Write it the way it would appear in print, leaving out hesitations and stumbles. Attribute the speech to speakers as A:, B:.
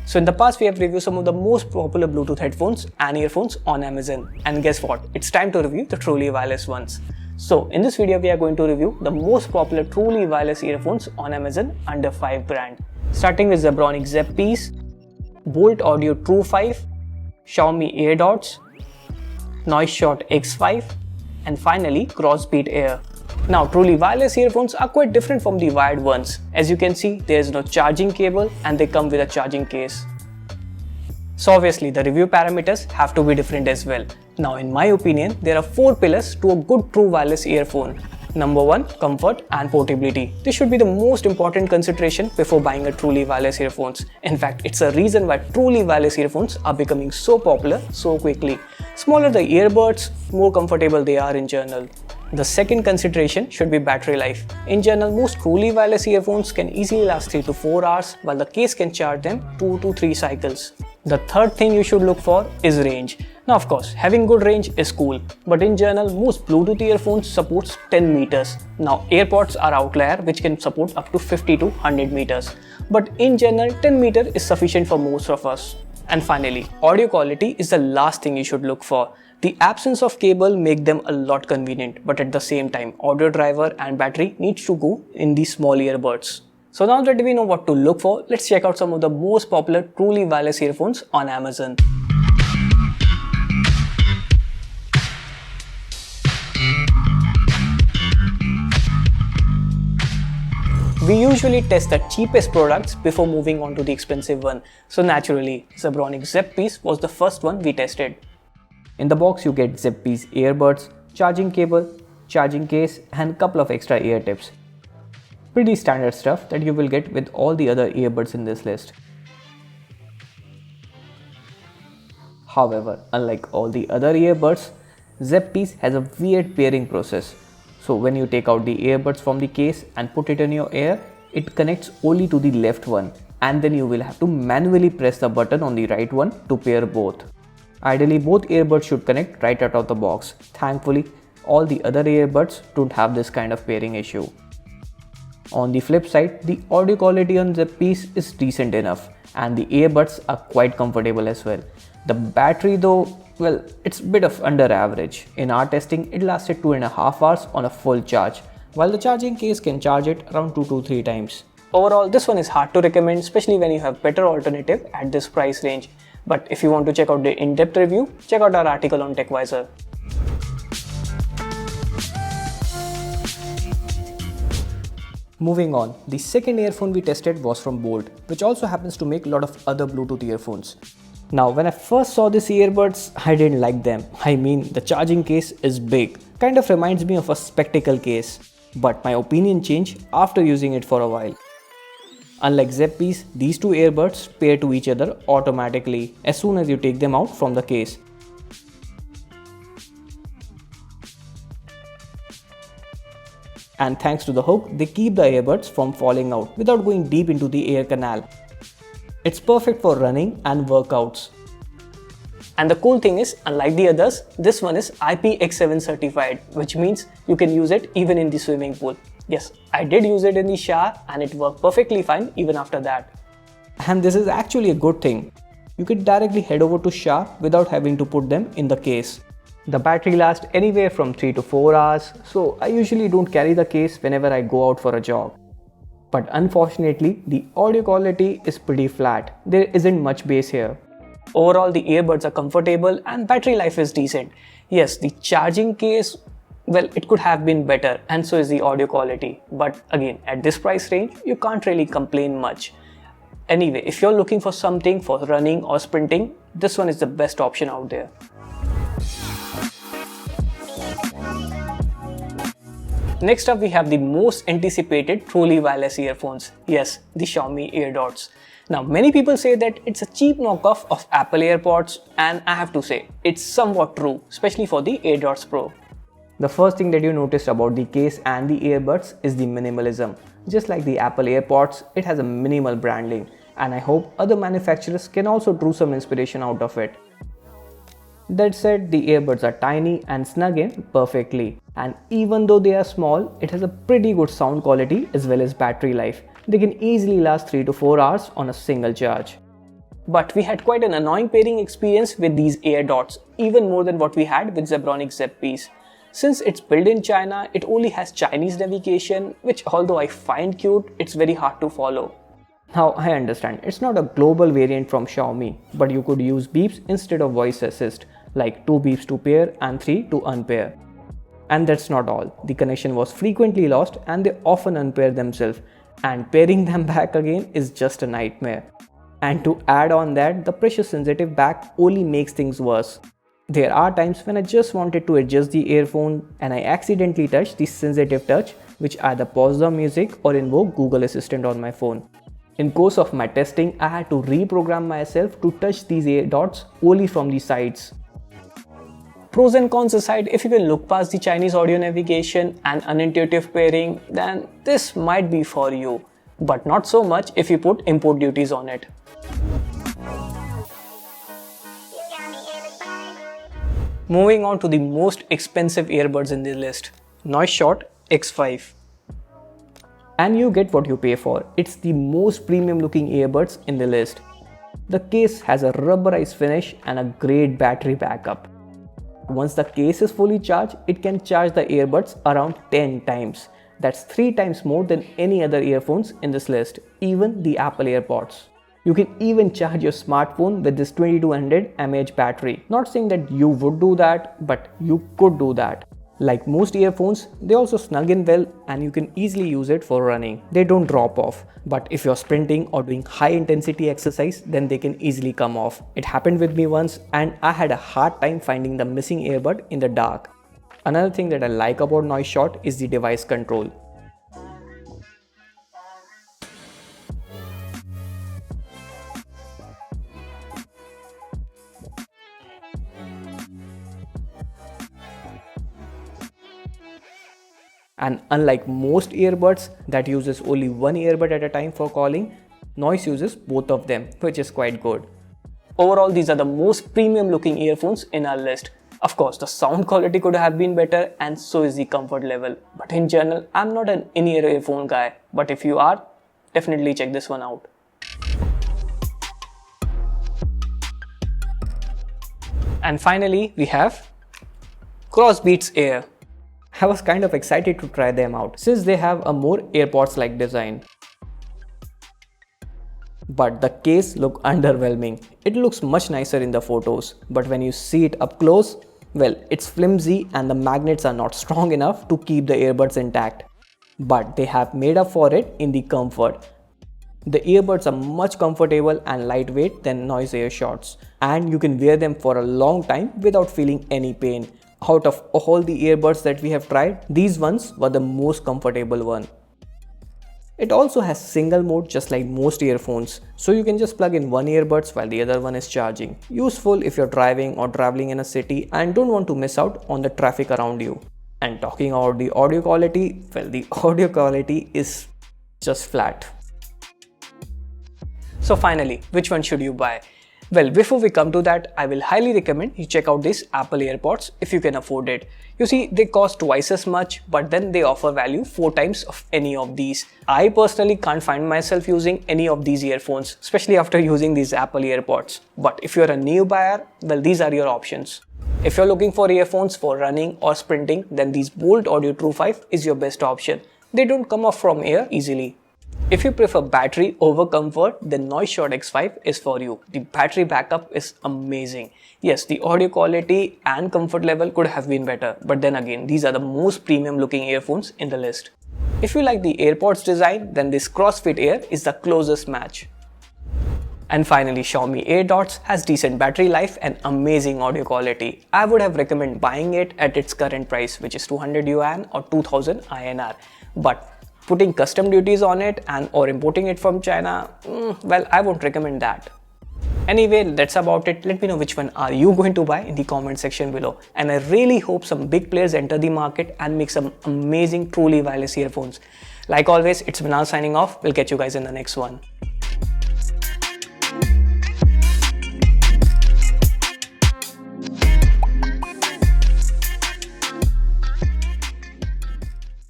A: So in the past we have reviewed some of the most popular Bluetooth headphones and earphones on Amazon, and guess what? It's time to review the truly wireless ones. So in this video we are going to review the most popular truly wireless earphones on Amazon under $5,000. Starting with ZEBRONICS ZEBPs, Bolt Audio True 5, Xiaomi AIRDOTS, NoiseShot X5, and finally CROSSBEATS Air. Now truly wireless earphones are quite different from the wired ones. As you can see, there is no charging cable and they come with a charging case. So obviously the review parameters have to be different as well. Now in my opinion, there are 4 pillars to a good true wireless earphone. Number 1, comfort and portability. This should be the most important consideration before buying a truly wireless earphones. In fact, it's a reason why truly wireless earphones are becoming so popular so quickly. Smaller the earbuds, more comfortable they are in general. The second consideration should be battery life. In general, most truly wireless earphones can easily last 3 to 4 hours, while the case can charge them 2 to 3 cycles. The third thing you should look for is range. Now of course, having good range is cool, but in general, most Bluetooth earphones supports 10 meters. Now AirPods are outlier which can support up to 50 to 100 meters. But in general, 10 meters is sufficient for most of us. And finally, audio quality is the last thing you should look for. The absence of cable make them a lot convenient, but at the same time, audio driver and battery needs to go in these small earbuds. So now that we know what to look for, let's check out some of the most popular truly wireless earphones on Amazon. We usually test the cheapest products before moving on to the expensive one. So naturally, ZEBRONICS ZEBPs was the first one we tested. In the box you get ZEBPs earbuds, charging cable, charging case and couple of extra ear tips. Pretty standard stuff that you will get with all the other earbuds in this list. However, unlike all the other earbuds, ZEBPs has a weird pairing process. So when you take out the earbuds from the case and put it in your ear, it connects only to the left one, and then you will have to manually press the button on the right one to pair both. Ideally, both earbuds should connect right out of the box. Thankfully, all the other earbuds don't have this kind of pairing issue. On the flip side, the audio quality on ZEBPs is decent enough, and the earbuds are quite comfortable as well. The battery though, well, it's a bit of under average. In our testing, it lasted 2.5 hours on a full charge, while the charging case can charge it around 2 to 3 times. Overall, this one is hard to recommend, especially when you have better alternative at this price range. But if you want to check out the in-depth review, check out our article on TechWiser. Moving on, the second earphone we tested was from Bolt, which also happens to make a lot of other Bluetooth earphones. Now when I first saw these earbuds, I didn't like them. I mean, the charging case is big, kind of reminds me of a spectacle case. But my opinion changed after using it for a while. Unlike ZEBPs, these two earbuds pair to each other automatically as soon as you take them out from the case. And thanks to the hook, they keep the earbuds from falling out without going deep into the ear canal. It's perfect for running and workouts. And the cool thing is, unlike the others, this one is IPX7 certified, which means you can use it even in the swimming pool. Yes, I did use it in the shower and it worked perfectly fine even after that. And this is actually a good thing. You can directly head over to shower without having to put them in the case. The battery lasts anywhere from 3 to 4 hours, so I usually don't carry the case whenever I go out for a jog. But unfortunately, the audio quality is pretty flat. There isn't much bass here. Overall, the earbuds are comfortable and battery life is decent. Yes, the charging case, well, it could have been better, and so is the audio quality. But again, at this price range, you can't really complain much. Anyway, if you're looking for something for running or sprinting, this one is the best option out there. Next up, we have the most anticipated truly wireless earphones. Yes, the Xiaomi AIRDOTS. Now, many people say that it's a cheap knockoff of Apple AirPods, and I have to say, it's somewhat true, especially for the AirDots Pro. The first thing that you noticed about the case and the earbuds is the minimalism. Just like the Apple AirPods, it has a minimal branding, and I hope other manufacturers can also draw some inspiration out of it. That said, the earbuds are tiny and snug in perfectly, and even though they are small, it has a pretty good sound quality as well as battery life. They can easily last 3 to 4 hours on a single charge. But we had quite an annoying pairing experience with these AirDots, even more than what we had with ZEBRONICS ZEBPs. Since it's built in China, it only has Chinese navigation, which although I find cute, it's very hard to follow. Now I understand, it's not a global variant from Xiaomi, but you could use beeps instead of voice assist, like 2 beeps to pair and 3 to unpair. And that's not all, the connection was frequently lost and they often unpair themselves, and pairing them back again is just a nightmare. And to add on that, the pressure sensitive back only makes things worse. There are times when I just wanted to adjust the earphone and I accidentally touched the sensitive touch, which either pause the music or invoke Google Assistant on my phone. In course of my testing, I had to reprogram myself to touch these AirDots only from the sides. Pros and cons aside, if you can look past the Chinese audio navigation and unintuitive pairing, then this might be for you. But not so much if you put import duties on it. Moving on to the most expensive earbuds in the list, Noiseshot X5. And you get what you pay for. It's the most premium looking earbuds in the list. The case has a rubberized finish and a great battery backup. Once the case is fully charged, it can charge the earbuds around 10 times. That's 3 times more than any other earphones in this list, even the Apple AirPods. You can even charge your smartphone with this 2200 mAh battery. Not saying that you would do that, but you could do that. Like most earphones, they also snug in well and you can easily use it for running. They don't drop off, but if you're sprinting or doing high intensity exercise, then they can easily come off. It happened with me once and I had a hard time finding the missing earbud in the dark. Another thing that I like about Noiseshot is the device control. And unlike most earbuds that uses only one earbud at a time for calling, Noise uses both of them, which is quite good. Overall, these are the most premium looking earphones in our list. Of course, the sound quality could have been better and so is the comfort level. But in general, I'm not an in-ear earphone guy. But if you are, definitely check this one out. And finally, we have CROSSBEATS Air. I was kind of excited to try them out since they have a more AirPods-like design. But the case looked underwhelming. It looks much nicer in the photos, but when you see it up close, well, it's flimsy and the magnets are not strong enough to keep the earbuds intact. But they have made up for it in the comfort. The earbuds are much comfortable and lightweight than Noise AirShots, and you can wear them for a long time without feeling any pain. Out of all the earbuds that we have tried, these ones were the most comfortable one. It also has single mode just like most earphones, so you can just plug in one earbuds while the other one is charging. Useful if you're driving or traveling in a city and don't want to miss out on the traffic around you. And talking about the audio quality, well, the audio quality is just flat. So finally, which one should you buy? Well, before we come to that, I will highly recommend you check out these Apple AirPods if you can afford it. You see, they cost twice as much, but then they offer value 4 times of any of these. I personally can't find myself using any of these earphones, especially after using these Apple AirPods. But if you're a new buyer, well, these are your options. If you're looking for earphones for running or sprinting, then these Bolt Audio True 5 is your best option. They don't come off from ear easily. If you prefer battery over comfort, then Noiseshot X5 is for you. The battery backup is amazing. Yes, the audio quality and comfort level could have been better, but then again, these are the most premium looking earphones in the list. If you like the AirPods design, then this CrossFit Air is the closest match. And finally, Xiaomi AIRDOTS has decent battery life and amazing audio quality. I would have recommended buying it at its current price, which is 200 yuan or 2000 INR. But putting custom duties on it and or importing it from China, well, I won't recommend that. Anyway, that's about it. Let me know which one are you going to buy in the comment section below. And I really hope some big players enter the market and make some amazing, truly wireless earphones. Like always, it's Vinal signing off. We'll catch you guys in the next one.